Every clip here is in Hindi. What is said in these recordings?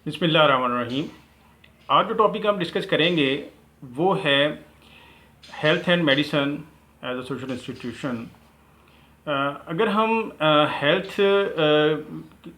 बिस्मिल्लाहिर्रहमानिर्रहीम। आज जो टॉपिक हम डिस्कस करेंगे वो है health and medicine as a social institution. अगर हम हेल्थ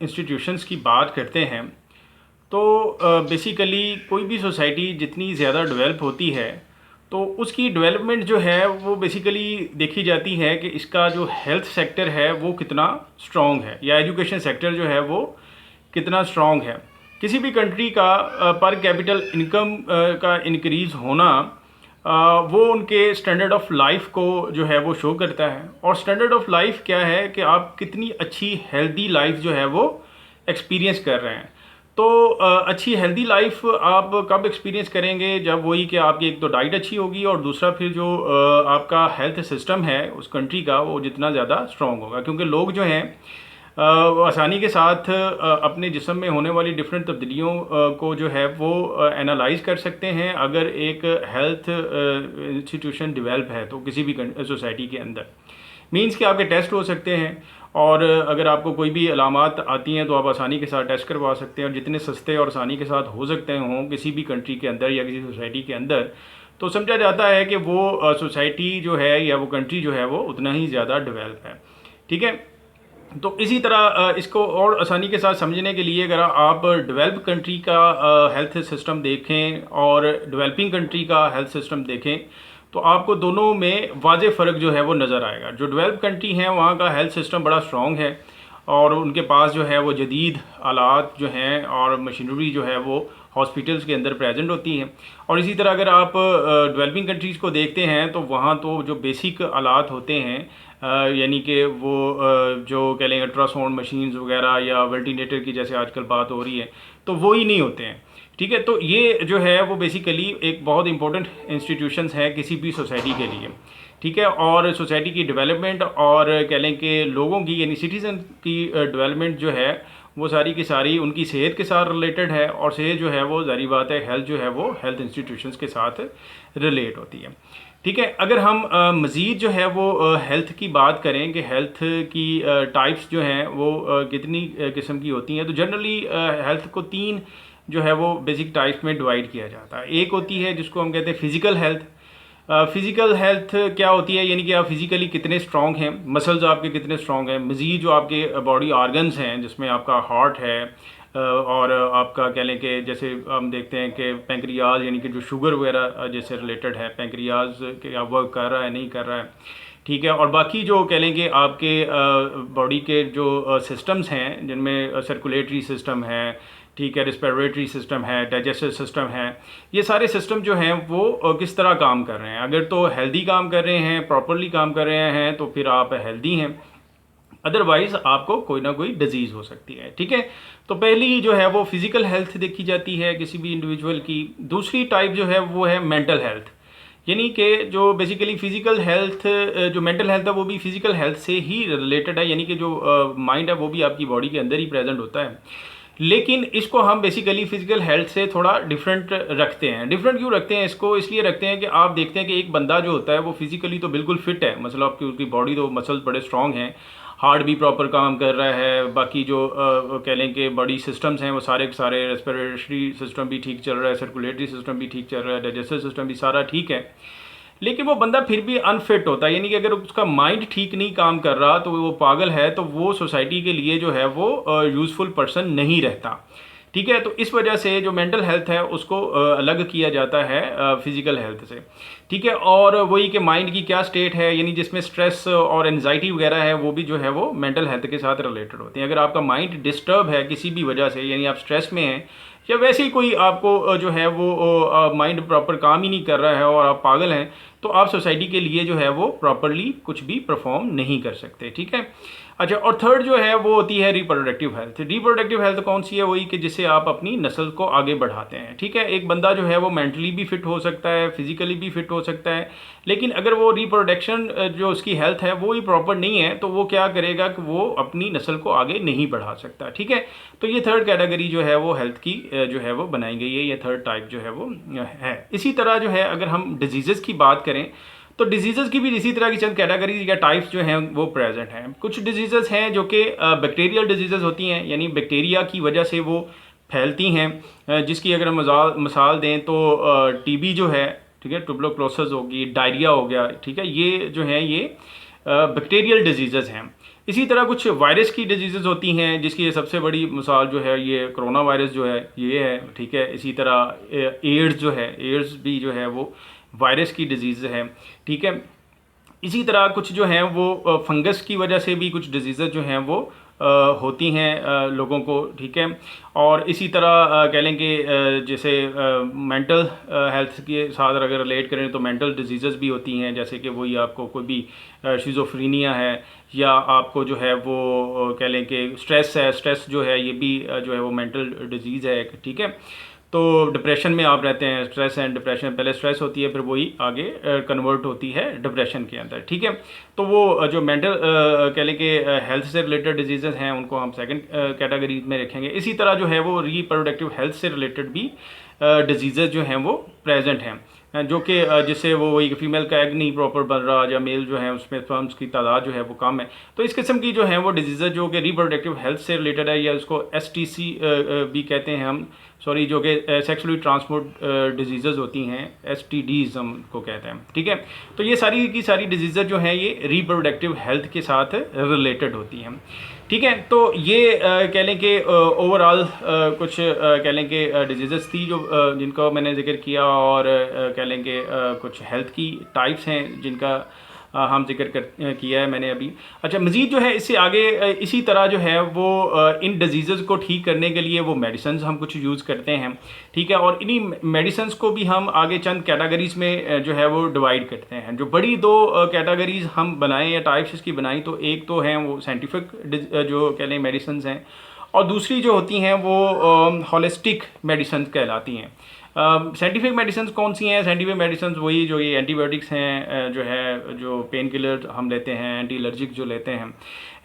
इंस्टीट्यूशंस की बात करते हैं तो बेसिकली कोई भी सोसाइटी जितनी ज़्यादा डेवलप होती है तो उसकी डेवलपमेंट जो है वो बेसिकली देखी जाती है कि इसका जो हेल्थ सेक्टर है वो कितना स्ट्रॉन्ग है या एजुकेशन सेक्टर जो है वो कितना स्ट्रॉन्ग है। किसी भी कंट्री का पर कैपिटल इनकम का इंक्रीज़ होना वो उनके स्टैंडर्ड ऑफ लाइफ को जो है वो शो करता है। और स्टैंडर्ड ऑफ लाइफ क्या है कि आप कितनी अच्छी हेल्दी लाइफ जो है वो एक्सपीरियंस कर रहे हैं। तो अच्छी हेल्दी लाइफ आप कब एक्सपीरियंस करेंगे? जब वही कि आपकी एक तो डाइट अच्छी होगी और दूसरा फिर जो आपका हेल्थ सिस्टम है उस कंट्री का वो जितना ज़्यादा स्ट्रॉन्ग होगा, क्योंकि लोग जो हैं वो आसानी के साथ अपने जिस्म में होने वाली डिफरेंट तब्दीलियों को जो है वो एनालाइज कर सकते हैं। अगर एक हेल्थ इंस्टीट्यूशन डेवलप है तो किसी भी सोसाइटी के अंदर मींस कि आपके टेस्ट हो सकते हैं, और अगर आपको कोई भी अलामात आती हैं तो आप आसानी के साथ टेस्ट करवा सकते हैं। और जितने सस्ते और आसानी के साथ हो सकते हों किसी भी कंट्री के अंदर या किसी सोसाइटी के अंदर, तो समझा जाता है कि वो सोसाइटी जो है या वो कंट्री जो है वो उतना ही ज़्यादा डेवलप है। ठीक है, तो इसी तरह इसको और आसानी के साथ समझने के लिए अगर आप डेवलप कंट्री का हेल्थ सिस्टम देखें और डेवलपिंग कंट्री का हेल्थ सिस्टम देखें तो आपको दोनों में वाज़ेह फ़र्क जो है वो नज़र आएगा। जो डेवलप कंट्री हैं वहाँ का हेल्थ सिस्टम बड़ा स्ट्रॉन्ग है और उनके पास जो है वो जदीद आलात जो हैं और मशीनरी जो है वो हॉस्पिटल्स के अंदर प्रेजेंट होती हैं। और इसी तरह अगर आप डेवलपिंग कंट्रीज़ को देखते हैं तो वहाँ तो जो बेसिक आलात होते हैं यानी कि वो जो कह लें अल्ट्रासाउंड मशीन्स वगैरह या वेंटिलेटर की जैसे आजकल बात हो रही है तो वो ही नहीं होते हैं। ठीक है, तो ये जो है वो बेसिकली एक बहुत इंपॉर्टेंट इंस्टीट्यूशंस है किसी भी सोसाइटी के लिए। ठीक है, और सोसाइटी की डेवलपमेंट और कह लें कि लोगों की यानी सिटीज़न की डेवलपमेंट जो है वो सारी की सारी उनकी सेहत के साथ रिलेटेड है। और सेहत जो है वो ज़ाहिर बात है हेल्थ जो है वो हेल्थ इंस्टीट्यूशंस के साथ रिलेट होती है। ठीक है, अगर हम मज़ीद जो है वो हेल्थ की बात करें कि हेल्थ की टाइप्स जो हैं वो कितनी किस्म की होती हैं, तो जनरली हेल्थ को तीन जो है वो बेसिक टाइप्स में डिवाइड किया जाता है। एक होती है जिसको हम कहते हैं फ़िज़िकल हेल्थ। फ़िज़िकल हेल्थ क्या होती है? यानी कि आप फिज़िकली कितने स्ट्रॉन्ग हैं, मसल्स आपके कितने स्ट्रॉन्ग हैं। मज़ीद जो आपके बॉडी आर्गन्स हैं जिसमें आपका हार्ट है और आपका कह लें कि जैसे हम देखते हैं कि पेंक्रियाज यानी कि जो शुगर वगैरह जैसे रिलेटेड है, पेंक्रियाज क्या वर्क कर रहा है नहीं कर रहा है। ठीक है, और बाकी जो कह लें कि आपके बॉडी के जो सिस्टम्स हैं जिनमें सर्कुलेटरी सिस्टम है, ठीक है, रिस्पिरेटरी सिस्टम है, डाइजेस्टिव सिस्टम है, ये सारे सिस्टम जो हैं वो किस तरह काम कर रहे हैं। अगर तो हेल्दी काम कर रहे हैं, प्रॉपरली काम कर रहे हैं तो फिर आप हेल्दी हैं, अदरवाइज़ आपको कोई ना कोई डिजीज़ हो सकती है। ठीक है, तो पहली जो है वो फिज़िकल हेल्थ देखी जाती है किसी भी इंडिविजुअल की। दूसरी टाइप जो है वो है मेंटल हेल्थ, यानी कि जो बेसिकली फ़िज़िकल हेल्थ जो मेंटल हेल्थ है वो भी फ़िज़िकल हेल्थ से ही रिलेटेड है, यानी कि जो माइंड है वो भी आपकी बॉडी के अंदर ही प्रेजेंट होता है। लेकिन इसको हम बेसिकली फ़िज़िकल हेल्थ से थोड़ा डिफरेंट रखते हैं। डिफरेंट क्यों रखते हैं इसको? इसलिए रखते हैं कि आप देखते हैं कि एक बंदा जो होता है वो फिज़िकली तो बिल्कुल फिट है, मतलब आपकी उसकी बॉडी तो मसल्स बड़े स्ट्रॉन्ग हैं, हार्ट भी प्रॉपर काम कर रहा है, बाकी जो कह लें कि बॉडी सिस्टम्स हैं वो सारे के सारे, रेस्पिरेटरी सिस्टम भी ठीक चल रहा है, सर्कुलेटरी सिस्टम भी ठीक चल रहा है, डाइजेस्टिव सिस्टम भी सारा ठीक है। लेकिन वो बंदा फिर भी अनफिट होता है, यानी कि अगर उसका माइंड ठीक नहीं काम कर रहा तो वो पागल है, तो वो सोसाइटी के लिए जो है वो यूज़फुल पर्सन नहीं रहता। ठीक है, तो इस वजह से जो मेंटल हेल्थ है उसको अलग किया जाता है फिज़िकल हेल्थ से। ठीक है, और वही कि माइंड की क्या स्टेट है, यानी जिसमें स्ट्रेस और एनजाइटी वगैरह है वो भी जो है वो मेंटल हेल्थ के साथ रिलेटेड होती हैं। अगर आपका माइंड डिस्टर्ब है किसी भी वजह से, यानी आप स्ट्रेस में हैं या वैसे ही कोई आपको जो है वो माइंड प्रॉपर काम ही नहीं कर रहा है और आप पागल हैं, तो आप सोसाइटी के लिए जो है वो प्रॉपरली कुछ भी परफॉर्म नहीं कर सकते। ठीक है, अच्छा, और थर्ड जो है वो होती है रिप्रोडक्टिव हेल्थ। रिप्रोडक्टिव हेल्थ कौन सी है? वही कि जिससे आप अपनी नस्ल को आगे बढ़ाते हैं। ठीक है, एक बंदा जो है वो मेंटली भी फिट हो सकता है, फिजिकली भी फिट हो सकता है, लेकिन अगर वो रिप्रोडक्शन जो उसकी हेल्थ है वो ही प्रॉपर नहीं है तो वो क्या करेगा कि वो अपनी नस्ल को आगे नहीं बढ़ा सकता। ठीक है, तो ये थर्ड कैटेगरी जो है वो हेल्थ की जो है वो बनाई गई है, ये थर्ड टाइप जो है वो है। इसी तरह जो है अगर हम डिजीज़ की बात करें तो डिजीज़ की भी इसी तरह की चंद कैटेगरीज या टाइप्स जो हैं वो प्रेजेंट हैं। कुछ डिजीज़ हैं जो कि बैक्टीरियल डिजीज़ होती हैं, यानी बैक्टीरिया की वजह से वो फैलती हैं, जिसकी अगर हम मिसाल दें तो टीबी जो है, ठीक है, ट्यूबरकुलोसिस होगी, डायरिया हो गया, ठीक है, ये जो है ये बैक्टीरियल डिजीज़ हैं। इसी तरह कुछ वायरस की डिजीज़ होती हैं, जिसकी सबसे बड़ी मिसाल जो है ये कोरोना वायरस जो है ये है, ठीक है। इसी तरह एड्स जो है, एड्स भी जो है वो वायरस की डिजीज़ है, ठीक है। इसी तरह कुछ जो हैं वो फंगस की वजह से भी कुछ डिजीज़ जो हैं वो होती हैं लोगों को, ठीक है। और इसी तरह कह लें कि जैसे मेंटल हेल्थ के साथ अगर रिलेट करें तो मेंटल डिजीज़ भी होती हैं, जैसे कि वही आपको कोई भी शिज़ोफ्रीनिया है, या आपको जो है वो कह लें कि स्ट्रेस है, स्ट्रेस जो है ये भी जो है वो मेंटल डिजीज़ है, ठीक है। तो डिप्रेशन में आप रहते हैं, स्ट्रेस एंड डिप्रेशन, पहले स्ट्रेस होती है फिर वही आगे कन्वर्ट होती है डिप्रेशन के अंदर, ठीक है। तो वो जो मेंटल कह लें कि हेल्थ से रिलेटेड डिजीज़ हैं उनको हम सेकंड कैटेगरी में रखेंगे। इसी तरह जो है वो रिप्रोडक्टिव हेल्थ से रिलेटेड भी डिजीज़ जो हैं वो प्रेजेंट हैं, जो कि जिससे वो वही फीमेल का एग नहीं प्रॉपर बन रहा, या मेल जो है उसमें स्पर्म्स की तादाद जो है वो कम है। तो इस किस्म की जो है वो डिजीज़ जो कि रिप्रोडक्टिव हेल्थ से रिलेटेड है, या उसको STC भी कहते हैं हम, सॉरी, जो कि सेक्सुअली ट्रांसमिट डिजीज़ होती हैं, STDs हम को कहते हैं, ठीक है। तो ये सारी की सारी डिजीज़ जो हैं ये रिप्रोडक्टिव हेल्थ के साथ रिलेटेड होती हैं, ठीक है। तो ये कह लें कि ओवरऑल कुछ कह लें कि डिजीज़ थी जो जिनका मैंने जिक्र किया, और कह लें कि कुछ हेल्थ की टाइप्स हैं जिनका हम जिक्र किया है मैंने अभी। अच्छा, मज़ीद जो है इससे आगे इसी तरह जो है वो इन डिजीज़ को ठीक करने के लिए वो मेडिसिन्स हम कुछ यूज़ करते हैं, ठीक है। और इन्हीं मेडिसिन्स को भी हम आगे चंद कैटेगरीज़ में जो है वो डिवाइड करते हैं। जो बड़ी दो कैटेगरीज़ हम बनाएं या टाइप्स इसकी बनाई, तो एक तो हैं वो साइंटिफिक जो कह लें मेडिसिन्स हैं, और दूसरी जो होती हैं वो होलिस्टिक मेडिसिन कहलाती हैं। साइंटिफिक मेडिसिन कौन सी हैं? साइंटिफिक मेडिसिन वही जो ये एंटीबायोटिक्स हैं, जो है जो पेन किलर हम लेते हैं, एंटी एलर्जिक जो लेते हैं।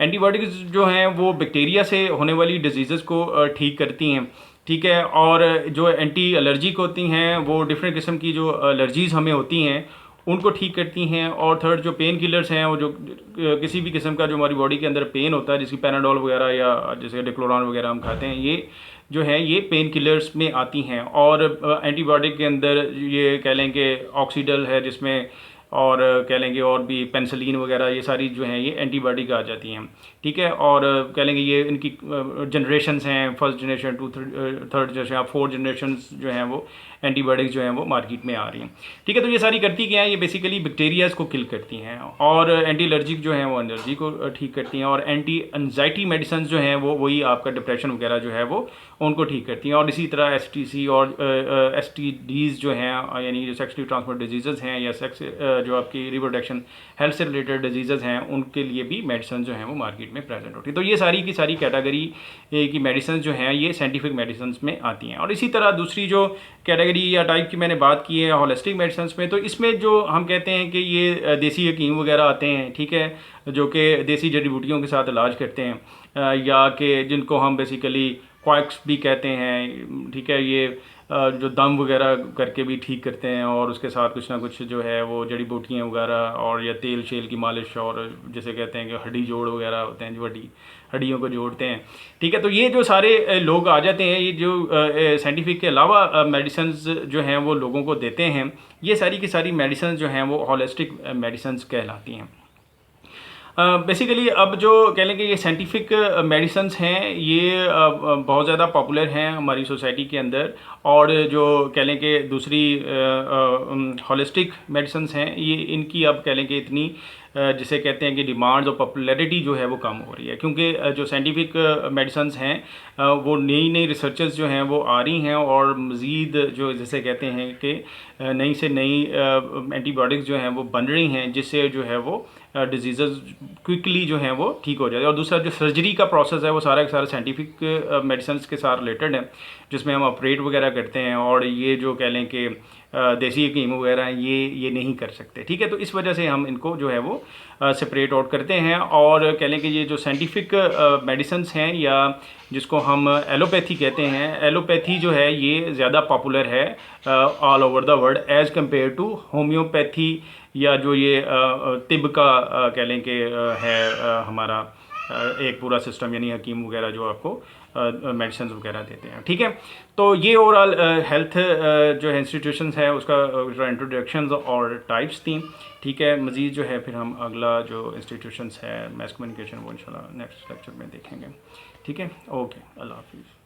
एंटीबायोटिक्स जो हैं वो बैक्टीरिया से होने वाली डिजीज़ को ठीक करती हैं, ठीक है। और जो एंटी एलर्जिक होती हैं वो डिफरेंट किस्म की जो एलर्जीज़ हमें होती हैं उनको ठीक करती हैं। और थर्ड जो पेन किलर्स हैं वो जो किसी भी किस्म का जो हमारी बॉडी के अंदर पेन होता है, जिसकी पैनाडोल वगैरह या जैसे डिक्लोरान वगैरह हम खाते हैं, ये जो है ये पेन किलर्स में आती हैं। और एंटीबायोटिक के अंदर ये कह लें कि ऑक्सीडल है जिसमें, और कह लेंगे और भी पेनिसिलिन वगैरह, ये सारी जो हैं ये एंटीबायोटिक आ जाती हैं, ठीक है। और कह लेंगे ये इनकी जनरेशन्स हैं, first generation, third generation, 4 generations जो हैं वो एंटीबायोटिक्स जो हैं वो मार्केट में आ रही हैं, ठीक है। तो ये सारी करती क्या है, ये बेसिकली बैक्टीरियाज को किल करती हैं। और एंटी एलर्जिक जो हैं वो एलर्जी को ठीक करती हैं। और एंटी एंजाइटी मेडिसिन जो हैं वो वही आपका डिप्रेशन वगैरह जो है वो उनको ठीक करती हैं। और इसी तरह STC और STDs जो हैं, यानी जो सेक्सुअली ट्रांसमिटेड डिजीज़ हैं, या सेक्स जो आपकी रिप्रोडक्शन हेल्थ से रिलेटेड डिजीज़ हैं, उनके लिए भी मेडिसिन जो हैं वो मार्केट में प्रेजेंट होती है। तो ये सारी की सारी कैटेगरी की मेडिसिन जो हैं ये साइंटिफिक मेडिसिन में आती हैं। और इसी तरह दूसरी जो कैटेगरी या टाइप की मैंने बात की है होलिस्टिक मेडिसिन में, तो इसमें जो हम कहते हैं कि ये देसी हकीम वगैरह आते हैं, ठीक है, जो कि देसी जड़ी बूटियों के साथ इलाज करते हैं, या कि जिनको हम बेसिकली क्वाक्स भी कहते हैं, ठीक है। ये जो दम वगैरह करके भी ठीक करते हैं, और उसके साथ कुछ ना कुछ जो है वो जड़ी बूटियाँ वगैरह, और या तेल शेल की मालिश, और जैसे कहते हैं कि हड्डी जोड़ वगैरह होते हैं जो हड्डियों को जोड़ते हैं, ठीक है। तो ये जो सारे लोग आ जाते हैं, ये जो साइंटिफिक के अलावा मेडिसिन जो हैं वो लोगों को देते हैं, ये सारी की सारी मेडिसिन जो हैं वो होलिस्टिक मेडिसिन कहलाती हैं। बेसिकली अब जो कह लें कि ये साइंटिफिक मेडिसिन्स हैं ये बहुत ज़्यादा पॉपुलर हैं हमारी सोसाइटी के अंदर। और जो कह लें कि दूसरी होलिस्टिक मेडिसिन्स हैं, ये इनकी अब कह लें कि इतनी जिसे कहते हैं कि डिमांड्स और पॉपुलैरिटी जो है वो कम हो रही है, क्योंकि जो साइंटिफिक मेडिसिन्स हैं वो नई नई रिसर्चेस जो हैं वो आ रही हैं, और मज़ीद जो जैसे कहते हैं कि नई से नई एंटीबायोटिक्स जो हैं वो बन रही हैं, जिससे जो है वो डिजीज़ क्विकली जो हैं वो ठीक हो जाए। और दूसरा जो सर्जरी का प्रोसेस है वो सारा का सारा साइंटिफिक मेडिसिन के साथ रिलेटेड है, जिसमें हम ऑपरेट वगैरह करते हैं। और ये जो कह लें कि देसी हकीम वगैरह ये नहीं कर सकते, ठीक है। तो इस वजह से हम इनको जो है वो सेपरेट आउट करते हैं। और कह लें कि ये जो साइंटिफिक मेडिसिन्स हैं, या जिसको हम एलोपैथी कहते हैं, एलोपैथी जो है ये ज़्यादा पॉपुलर है all over the world as compare to homeopathy, या जो ये तिब का कह लें कि है हमारा एक पूरा सिस्टम, यानी हकीम वगैरह जो आपको मेडिसिन वगैरह देते हैं। ठीक है, तो ये ओवरऑल हेल्थ जो है इंस्टीट्यूशंस है उसका जो इंट्रोडक्शंस और टाइप्स थी। ठीक है, मज़ीद जो है फिर हम अगला जो इंस्टीट्यूशंस है मैस कम्युनिकेशन वो इंशाल्लाह नेक्स्ट लेक्चर में देखेंगे। ठीक है, ओके, अल्लाह हाफिज़।